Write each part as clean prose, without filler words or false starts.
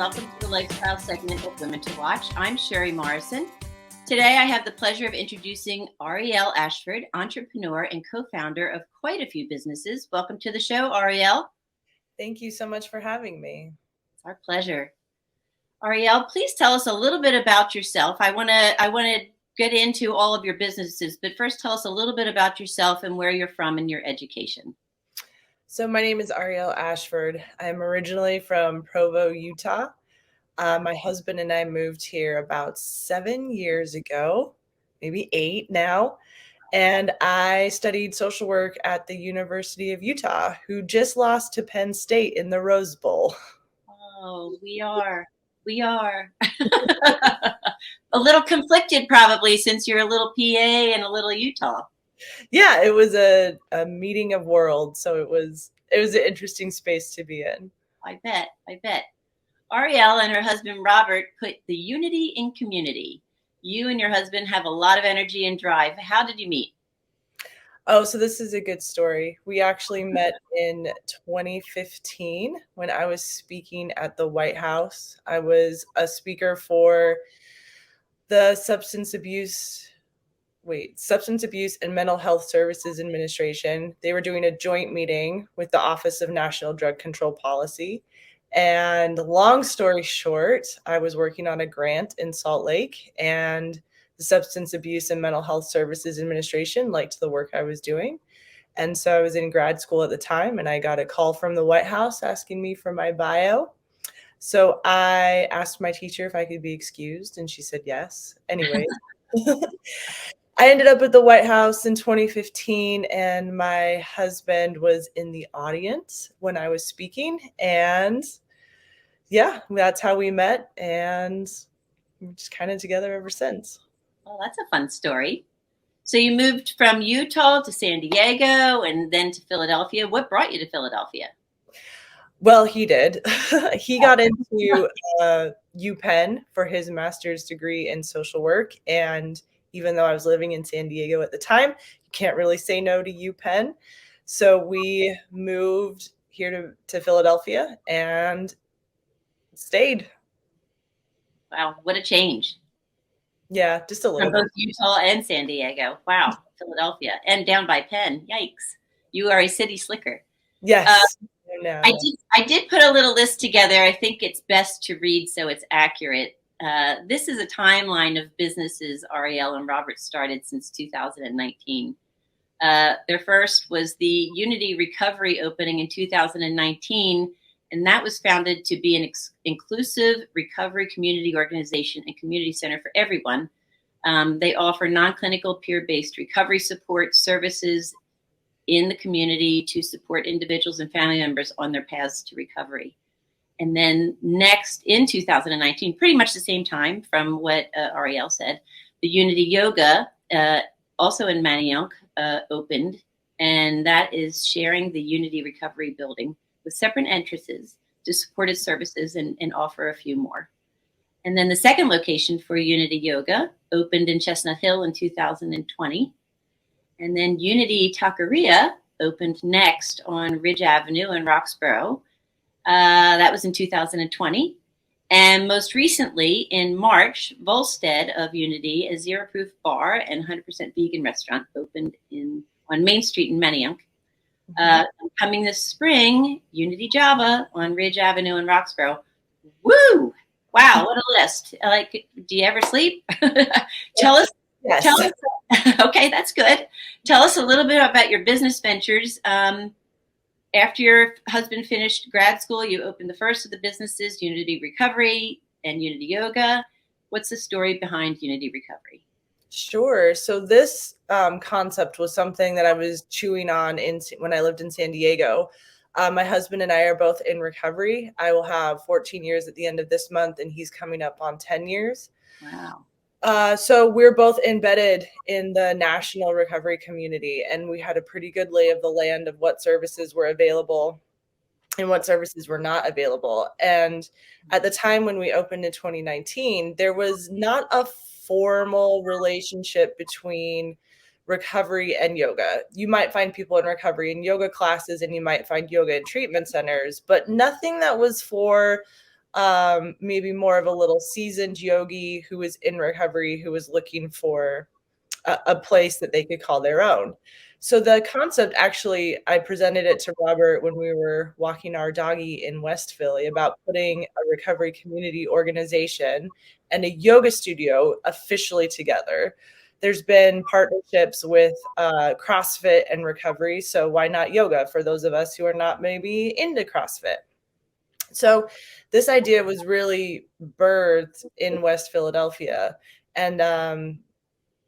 Welcome to the lifestyle segment of Women to Watch. I'm Cheri Morrison. Today, I have the pleasure of introducing Arielle Ashford, entrepreneur and co-founder of quite a few businesses. Welcome to the show, Arielle. Thank you so much for having me. It's our pleasure. Arielle, please tell us a little bit about yourself. I want to get into all of your businesses, but first tell us a little bit about yourself and where you're from and your education. So my name is Arielle Ashford. I'm originally from Provo, Utah. My husband and I moved here about 7 years ago, maybe 8 now. And I studied social work at the University of Utah, who just lost to Penn State in the Rose Bowl. Oh, we are. A little conflicted probably since you're a little PA and a little Utah. Yeah, it was a meeting of worlds. So it was an interesting space to be in. I bet. Arielle and her husband, Robert, put the unity in community. You and your husband have a lot of energy and drive. How did you meet? Oh, so this is a good story. We actually met in 2015 when I was speaking at the White House. I was a speaker for the Substance Abuse and Mental Health Services Administration. They were doing a joint meeting with the Office of National Drug Control Policy. And long story short, I was working on a grant in Salt Lake, and the Substance Abuse and Mental Health Services Administration liked the work I was doing. And so I was in grad school at the time, and I got a call from the White House asking me for my bio. So I asked my teacher if I could be excused, and she said yes. Anyway, I ended up at the White House in 2015, and my husband was in the audience when I was speaking. And yeah, that's how we met, and we're just kind of together ever since. Well, that's a fun story. So you moved from Utah to San Diego and then to Philadelphia. What brought you to Philadelphia? Well, he did. He got into UPenn for his master's degree in social work. And even though I was living in San Diego at the time, you can't really say no to UPenn. So we moved here to Philadelphia and stayed. Wow, what a change. Yeah, just a little bit. From both Utah and San Diego. Wow, Philadelphia. And down by Penn. Yikes. You are a city slicker. Yes. I did put a little list together. I think it's best to read so it's accurate. This is a timeline of businesses Arielle and Robert started since 2019. Their first was the Unity Recovery opening in 2019, and that was founded to be an inclusive recovery community organization and community center for everyone. They offer non-clinical, peer-based recovery support services in the community to support individuals and family members on their paths to recovery. And then next, in 2019, pretty much the same time from what Arielle said, the Unity Yoga, also in Manayunk, opened, and that is sharing the Unity Recovery building with separate entrances to support its services and offer a few more. And then the second location for Unity Yoga opened in Chestnut Hill in 2020. And then Unity Taqueria opened next on Ridge Avenue in Roxborough. That was in 2020. And most recently, in March, Volstead of Unity, a zero-proof bar and 100% vegan restaurant, opened on Main Street in Manayunk. Coming this spring, Unity Java on Ridge Avenue in Roxborough. Woo! Wow, what a list. Do you ever sleep? Tell us. Okay, that's good. Tell us a little bit about your business ventures. After your husband finished grad school, you opened the first of the businesses, Unity Recovery and Unity Yoga. What's the story behind Unity Recovery? Sure. So this concept was something that I was chewing on when I lived in San Diego. My husband and I are both in recovery. I will have 14 years at the end of this month, and he's coming up on 10 years. Wow. So we're both embedded in the national recovery community, and we had a pretty good lay of the land of what services were available and what services were not available. And at the time when we opened in 2019, there was not a formal relationship between recovery and yoga. You might find people in recovery in yoga classes, and you might find yoga in treatment centers, but nothing that was for maybe more of a little seasoned yogi who was in recovery, who was looking for a place that they could call their own. So the concept, actually, I presented it to Robert when we were walking our doggy in West Philly about putting a recovery community organization and a yoga studio officially together. There's been partnerships with CrossFit and recovery, so why not yoga for those of us who are not maybe into CrossFit? So this idea was really birthed in West Philadelphia, and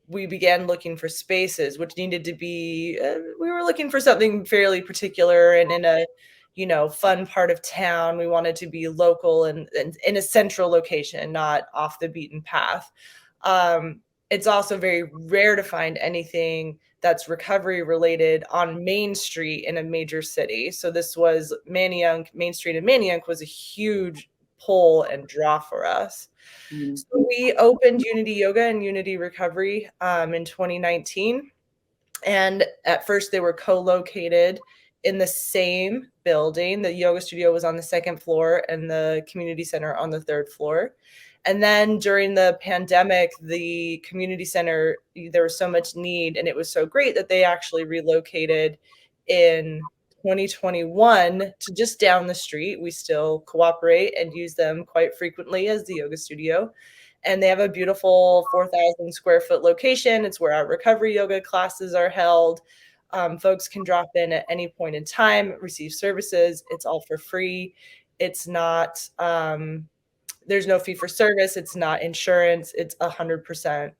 we began looking for spaces, which needed to be, we were looking for something fairly particular and in a, fun part of town. We wanted to be local and in a central location, not off the beaten path. It's also very rare to find anything that's recovery related on Main Street in a major city. So this was Manayunk, Main Street in Manayunk was a huge pull and draw for us. Mm. So we opened Unity Yoga and Unity Recovery in 2019. And at first they were co-located in the same building. The yoga studio was on the second floor and the community center on the third floor. And then during the pandemic, the community center, there was so much need and it was so great that they actually relocated in 2021 to just down the street. We still cooperate and use them quite frequently as the yoga studio. And they have a beautiful 4,000 square foot location. It's where our recovery yoga classes are held. Folks can drop in at any point in time, receive services. It's all for free. It's not, there's no fee for service. It's not insurance. It's 100%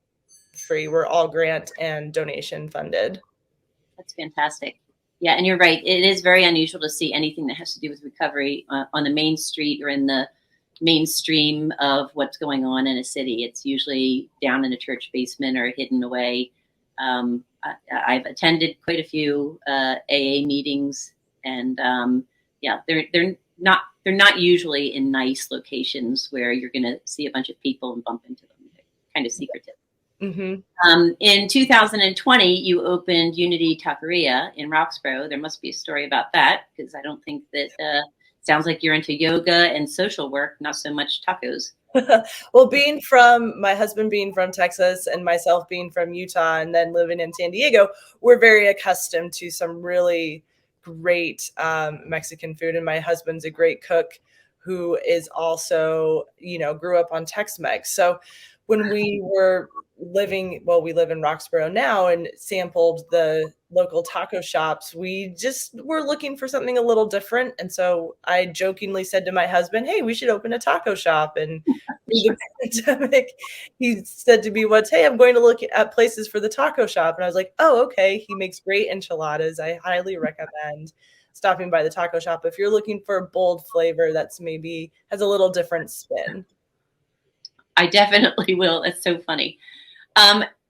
free. We're all grant and donation funded. That's fantastic. Yeah, and you're right. It is very unusual to see anything that has to do with recovery on the main street or in the mainstream of what's going on in a city. It's usually down in a church basement or hidden away. I've attended quite a few AA meetings, and yeah, they're not usually in nice locations where you're going to see a bunch of people and bump into them. They're kind of secretive. Mm-hmm. In 2020, you opened Unity Taqueria in Roxborough. There must be a story about that because I don't think that sounds like you're into yoga and social work, not so much tacos. Well, my husband being from Texas and myself being from Utah and then living in San Diego, we're very accustomed to some really great Mexican food. And my husband's a great cook who is also, grew up on Tex-Mex. So when we were we live in Roxborough now and sampled the local taco shops, we just were looking for something a little different. And so I jokingly said to my husband, hey, we should open a taco shop. And through the pandemic, he said to me once, hey, I'm going to look at places for the taco shop. And I was like, oh, okay. He makes great enchiladas. I highly recommend stopping by the taco shop if you're looking for a bold flavor that's maybe has a little different spin. I definitely will. That's so funny.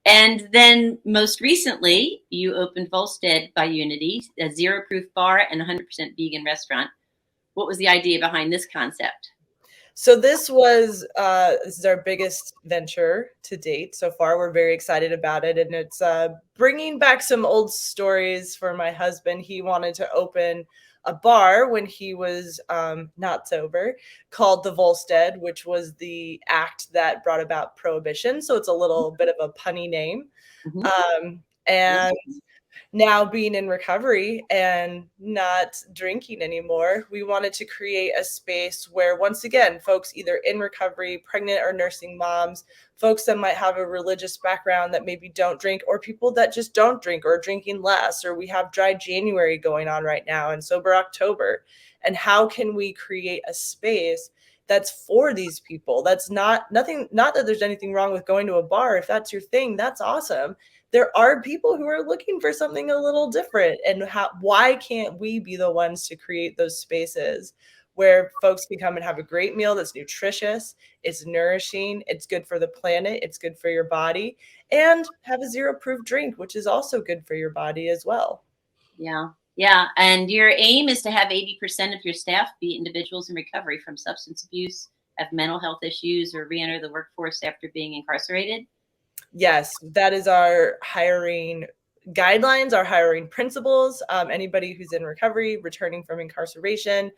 And then most recently, you opened Volstead by Unity, a zero-proof bar and 100% vegan restaurant. What was the idea behind this concept? So this is our biggest venture to date so far. We're very excited about it, and it's bringing back some old stories for my husband. He wanted to open a bar when he was not sober called the Volstead, which was the act that brought about prohibition. So it's a little bit of a punny name. Mm-hmm. And now being in recovery and not drinking anymore, we wanted to create a space where, once again, folks either in recovery, pregnant or nursing moms, folks that might have a religious background that maybe don't drink, or people that just don't drink or are drinking less, or we have dry January going on right now and sober October. And how can we create a space that's for these people? That's not that there's anything wrong with going to a bar. If that's your thing, that's awesome. There are people who are looking for something a little different, and why can't we be the ones to create those spaces where folks can come and have a great meal that's nutritious, it's nourishing, it's good for the planet, it's good for your body, and have a zero proof drink, which is also good for your body as well. Yeah. And your aim is to have 80% of your staff be individuals in recovery from substance abuse, have mental health issues, or re-enter the workforce after being incarcerated. Yes, that is our hiring guidelines, our hiring principles. Anybody who's in recovery, returning from incarceration,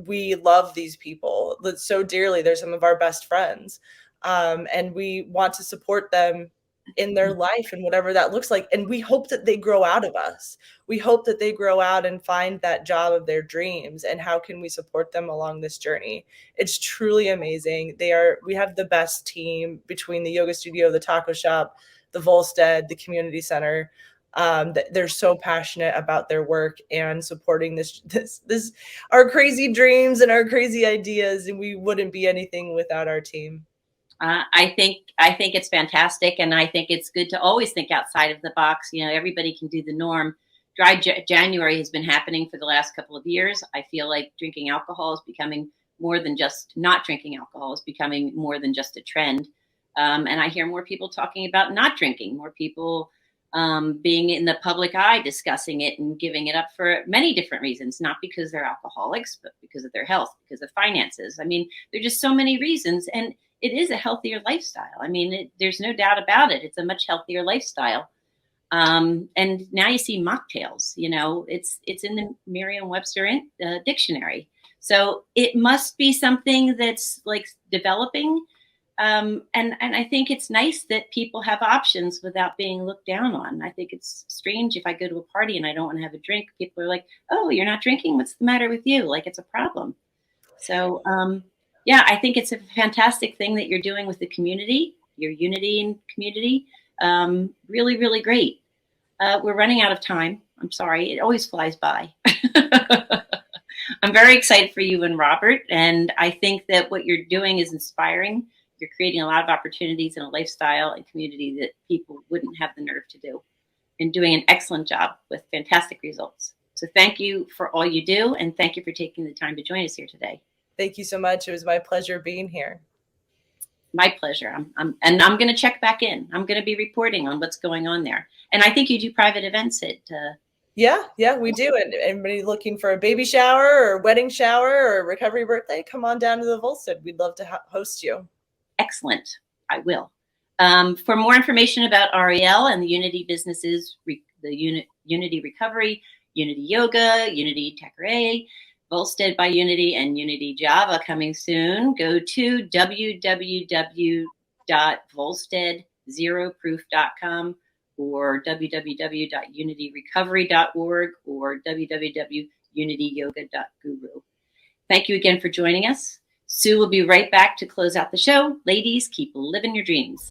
we love these people so dearly. They're some of our best friends. And we want to support them in their life and whatever that looks like. And we hope that they grow out of us. We hope that they grow out and find that job of their dreams. And how can we support them along this journey? It's truly amazing. We have the best team between the yoga studio, the taco shop, the Volstead, the community center. They're so passionate about their work and supporting this our crazy dreams and our crazy ideas, and we wouldn't be anything without our team. I think it's fantastic, and I think it's good to always think outside of the box. Everybody can do the norm. Dry January has been happening for the last couple of years. I feel like drinking alcohol is becoming more than just not drinking alcohol. Is becoming more than just a trend. And I hear more people talking about not drinking, more people being in the public eye discussing it and giving it up for many different reasons, not because they're alcoholics, but because of their health, because of finances. I mean, there are just so many reasons. And it is a healthier lifestyle. I mean, there's no doubt about it. It's a much healthier lifestyle. And now you see mocktails, it's in the Merriam-Webster dictionary. So it must be something that's like developing. And I think it's nice that people have options without being looked down on. I think it's strange if I go to a party and I don't want to have a drink, people are like, oh, you're not drinking? What's the matter with you? Like it's a problem. So, yeah, I think it's a fantastic thing that you're doing with the community, your unity and community. Really, really great. We're running out of time. I'm sorry. It always flies by. I'm very excited for you and Robert. And I think that what you're doing is inspiring. You're creating a lot of opportunities and a lifestyle and community that people wouldn't have the nerve to do, and doing an excellent job with fantastic results. So thank you for all you do. And thank you for taking the time to join us here today. Thank you so much. It was my pleasure being here. My pleasure. I'm going to check back in. I'm going to be reporting on what's going on there. And I think you do private events at. Yeah, we do. And anybody looking for a baby shower or wedding shower or recovery birthday, come on down to the Volstead. We'd love to host you. Excellent. I will. For more information about Arielle and the Unity businesses, the Unity Recovery, Unity Yoga, Unity Taqueria, Volstead by Unity, and Unity Java coming soon, go to www.volsteadzeroproof.com or www.unityrecovery.org or www.unityyoga.guru. Thank you again for joining us. Sue will be right back to close out the show. Ladies, keep living your dreams.